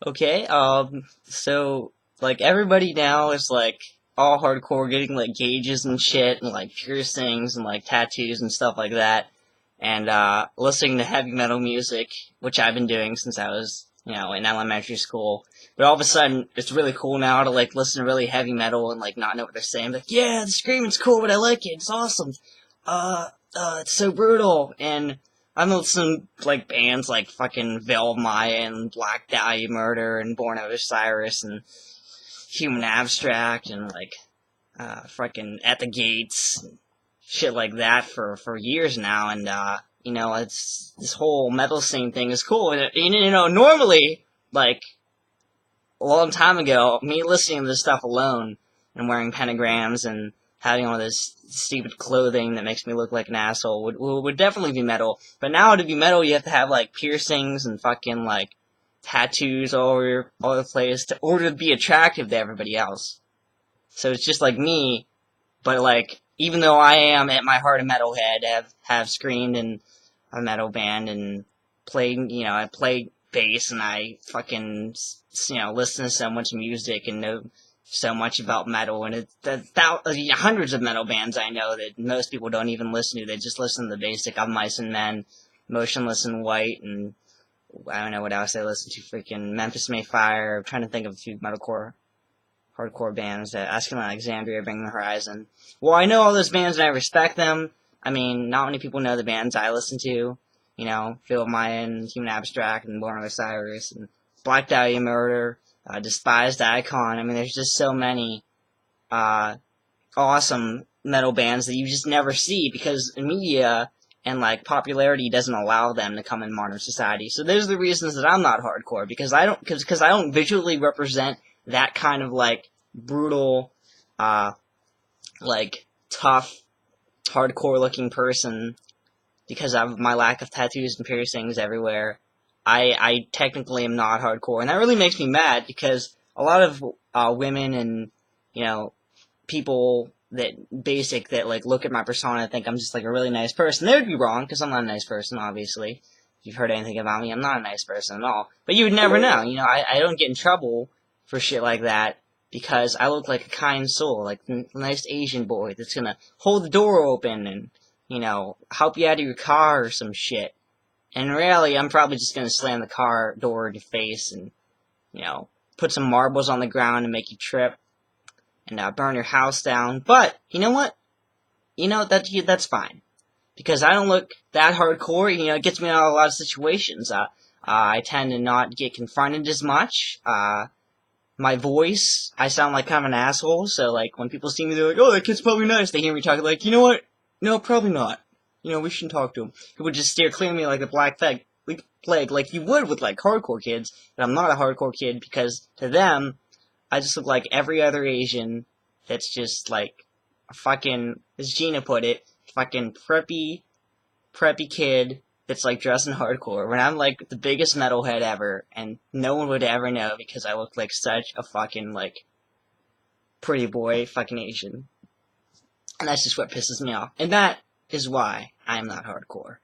Okay, so, like, everybody now is, like, all hardcore, getting, like, gauges and shit, and, like, piercings, and, like, tattoos and stuff like that, and, listening to heavy metal music, which I've been doing since I was, in elementary school. But all of a sudden, it's really cool now to, like, listen to really heavy metal and, like, not know what they're saying. Like, yeah, the screaming's cool, but I like it, it's awesome. It's so brutal, and I'm listening to, like, bands like fucking Veil of Maya and Black Dahlia Murder and Born of Osiris and Human Abstract and, like, fucking At the Gates and shit like that for years now, and, it's, this whole metal scene thing is cool, and, normally, like, a long time ago, me listening to this stuff alone and wearing pentagrams and having all this stupid clothing that makes me look like an asshole would definitely be metal. But now to be metal, you have to have like piercings and fucking like tattoos all over the place to order to be attractive to everybody else. So it's just like me, but like even though I am at my heart a metalhead, have screamed in a metal band and played, I play bass and I fucking, listen to so much music and know so much about metal, and hundreds of metal bands I know that most people don't even listen to. They just listen to the basic of Mice and Men, Motionless in White, and I don't know what else they listen to. Freaking Memphis May Fire. I'm trying to think of a few metalcore, hardcore bands. Asking Alexandria, Bring the Horizon. Well, I know all those bands and I respect them. I mean, not many people know the bands I listen to. Phil Maya and Human Abstract and Born of Osiris and Black Dahlia Murder, Despised Icon. I mean, there's just so many awesome metal bands that you just never see because media and like popularity doesn't allow them to come in modern society. So those are the reasons that I'm not hardcore, because I don't visually represent that kind of like brutal, like tough, hardcore looking person because of my lack of tattoos and piercings everywhere. I technically am not hardcore, and that really makes me mad because a lot of women and people that like look at my persona and think I'm just like a really nice person. They would be wrong because I'm not a nice person, obviously. If you've heard anything about me, I'm not a nice person at all. But you would never know. I don't get in trouble for shit like that because I look like a kind soul, like a nice Asian boy that's gonna hold the door open and help you out of your car or some shit. And really, I'm probably just gonna slam the car door in your face and, put some marbles on the ground and make you trip and burn your house down. But, you know what? That's fine. Because I don't look that hardcore, it gets me out of a lot of situations. I tend to not get confronted as much. My voice, I sound like kind of an asshole, so like when people see me, they're like, oh, that kid's probably nice. They hear me talking like, you know what? No, probably not. We shouldn't talk to him. He would just stare clear at me like a black plague, like you would with like hardcore kids. But I'm not a hardcore kid because to them, I just look like every other Asian that's just like a fucking, as Gina put it, fucking preppy kid that's like dressing hardcore when I'm like the biggest metalhead ever and no one would ever know because I look like such a fucking like pretty boy fucking Asian. And that's just what pisses me off. And that is why I'm not hardcore.